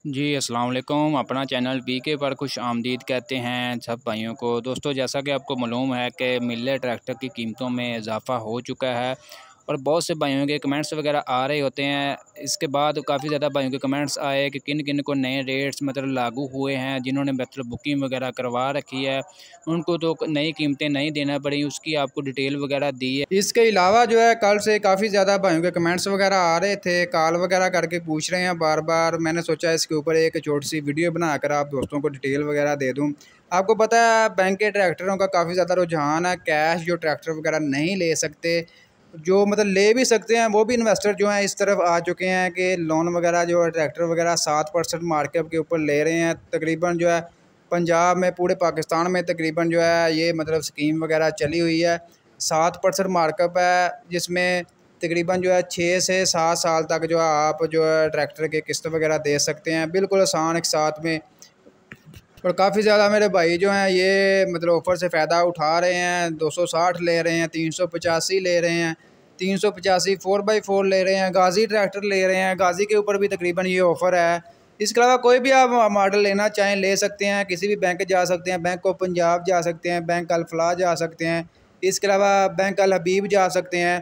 जी अस्सलाम वालेकुम। अपना चैनल पीके पर खुश आमदीद कहते हैं सब भाइयों को। दोस्तों, जैसा कि आपको मालूम है कि मिल्लर ट्रैक्टर की कीमतों में इजाफ़ा हो चुका है और बहुत से भाइयों के कमेंट्स वगैरह आ रहे होते हैं। इसके बाद काफ़ी ज़्यादा भाइयों के कमेंट्स आए कि किन किन को नए रेट्स लागू हुए हैं। जिन्होंने बुकिंग वगैरह करवा रखी है उनको तो नई कीमतें नहीं देना पड़ी, उसकी आपको डिटेल वगैरह दी है। इसके अलावा जो है कल से काफ़ी ज़्यादा भाइयों के कमेंट्स वगैरह आ रहे थे, कॉल वगैरह करके पूछ रहे हैं बार बार। मैंने सोचा इसके ऊपर एक छोटी सी वीडियो बनाकर आप दोस्तों को डिटेल वगैरह दे दूं। आपको पता है बैंक के ट्रैक्टरों का काफ़ी ज़्यादा रुझान है। कैश जो ट्रैक्टर वगैरह नहीं ले सकते, जो ले भी सकते हैं, वो भी इन्वेस्टर जो हैं इस तरफ आ चुके हैं कि लोन वगैरह जो है ट्रैक्टर वगैरह 7% मार्केट के ऊपर ले रहे हैं। तकरीबन जो है पंजाब में, पूरे पाकिस्तान में तकरीबन जो है ये स्कीम वगैरह चली हुई है। 7% मार्कअप है, जिसमें तकरीबन जो है 6 से 7 साल तक जो है आप जो है ट्रैक्टर के किस्त वगैरह दे सकते हैं, बिल्कुल आसान एक साथ में। और काफ़ी ज़्यादा मेरे भाई जो हैं ये ऑफ़र से फ़ायदा उठा रहे हैं। 260 ले रहे हैं, 385 ले रहे हैं, 385 4x4 ले रहे हैं, गाज़ी ट्रैक्टर ले रहे हैं। गाज़ी के ऊपर भी तकरीबन ये ऑफ़र है। इसके अलावा कोई भी आप मॉडल लेना चाहें ले सकते हैं। किसी भी बैंक जा सकते हैं, बैंक ऑफ पंजाब जा सकते हैं, बैंक अल फलाह जा सकते हैं। इसके अलावा बैंक अल हबीब जा सकते हैं।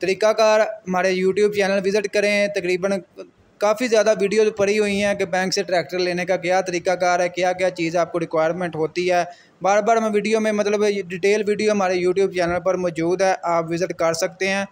तरीक़ाकार हमारे यूट्यूब चैनल विज़िट करें। तकरीबन काफ़ी ज़्यादा वीडियो पड़ी हुई हैं कि बैंक से ट्रैक्टर लेने का क्या तरीक़ाकार है, क्या क्या चीज़ आपको रिक्वायरमेंट होती है। बार बार मैं वीडियो में डिटेल वीडियो हमारे यूट्यूब चैनल पर मौजूद है, आप विज़िट कर सकते हैं।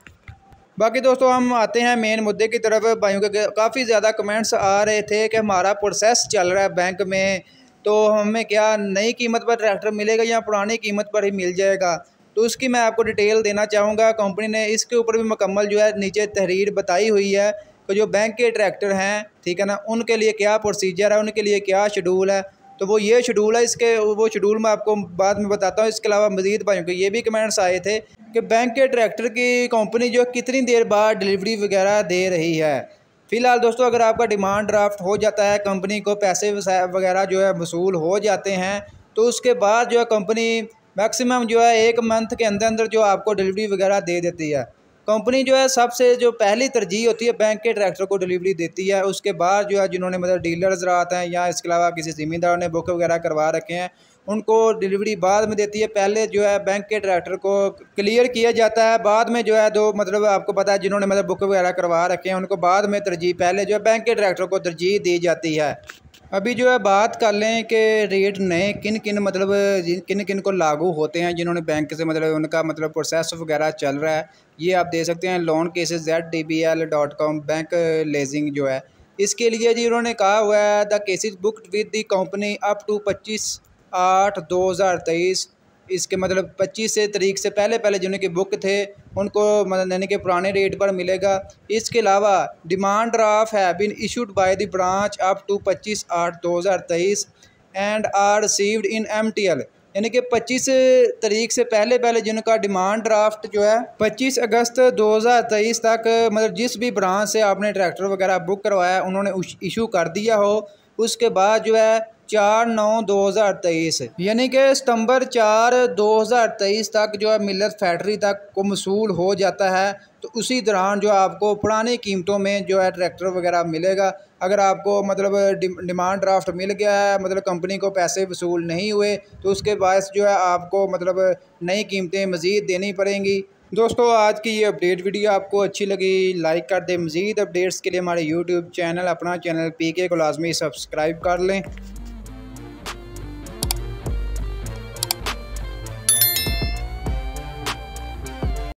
बाकी दोस्तों, हम आते हैं मेन मुद्दे की तरफ। भाइयों के काफ़ी ज़्यादा कमेंट्स आ रहे थे कि हमारा प्रोसेस चल रहा है बैंक में, तो हमें क्या नई कीमत पर ट्रैक्टर मिलेगा या पुरानी कीमत पर ही मिल जाएगा। तो उसकी मैं आपको डिटेल देना चाहूँगा। कंपनी ने इसके ऊपर भी मुकम्मल जो है नीचे तहरीर बताई हुई है कि जो बैंक के ट्रैक्टर हैं, ठीक है ना, उनके लिए क्या प्रोसीजर है, उनके लिए क्या शेड्यूल है। तो वो ये शेड्यूल है, इसके वो शेड्यूल मैं आपको बाद में बताता हूँ। इसके अलावा मज़ीद भाइयों के ये भी कमेंट्स आए थे कि बैंक के ट्रैक्टर की कंपनी जो कितनी देर बाद डिलीवरी वगैरह दे रही है। फ़िलहाल दोस्तों, अगर आपका डिमांड ड्राफ्ट हो जाता है, कंपनी को पैसे वगैरह जो है वसूल हो जाते हैं, तो उसके बाद जो है कंपनी मैक्सिमम जो है 1 मंथ के अंदर अंदर जो आपको डिलीवरी वगैरह दे देती है। कंपनी जो है सबसे जो पहली तरजीह होती है बैंक के ट्रैक्टर को डिलीवरी देती है। उसके बाद जो है जिन्होंने डीलर्स रात हैं या इसके अलावा किसी ज़मींदार ने बुक वगैरह करवा रखे हैं, उनको डिलीवरी बाद में देती है। पहले जो है बैंक के ट्रैक्टर को क्लियर किया जाता है, बाद में जो है आपको पता है जिन्होंने बुक वगैरह करवा रखे हैं उनको बाद में तरजीह, पहले जो है बैंक के ट्रैक्टर को तरजीह दी जाती है। अभी जो है बात कर लें कि रेट नए किन किन को लागू होते हैं, जिन्होंने बैंक से उनका प्रोसेस वगैरह चल रहा है। ये आप दे सकते हैं loan cases ZDBL.com bank lazing जो है, इसके लिए जी उन्होंने कहा हुआ है the cases booked with the company up to 25/8/2023। इसके 25 से तारीख से पहले पहले जिनके बुक थे उनको यानी कि पुराने रेट पर मिलेगा। इसके अलावा डिमांड ड्राफ्ट है been issued by the branch up to 25/8/2023 and are received in MTL, यानी कि 25 तारीख से पहले पहले जिनका डिमांड ड्राफ्ट जो है 25 अगस्त 2023 तक जिस भी ब्रांच से आपने ट्रैक्टर वगैरह बुक करवाया उन्होंने इशू कर दिया हो, उसके बाद जो है 4/9/2023 यानी कि सितंबर 4/2023 तक जो है मिलर फैक्ट्री तक को मसूल हो जाता है। तो उसी दौरान जो आपको पुरानी कीमतों में जो है ट्रैक्टर वगैरह मिलेगा। अगर आपको डिमांड ड्राफ्ट मिल गया है, कंपनी को पैसे वसूल नहीं हुए, तो उसके बायस जो है आपको नई कीमतें मज़ीद देनी पड़ेंगी। दोस्तों, आज की ये अपडेट वीडियो आपको अच्छी लगी, लाइक कर दें। मज़ीद अपडेट्स के लिए हमारे यूट्यूब चैनल, अपना चैनल पीके को लाजमी सब्सक्राइब कर लें।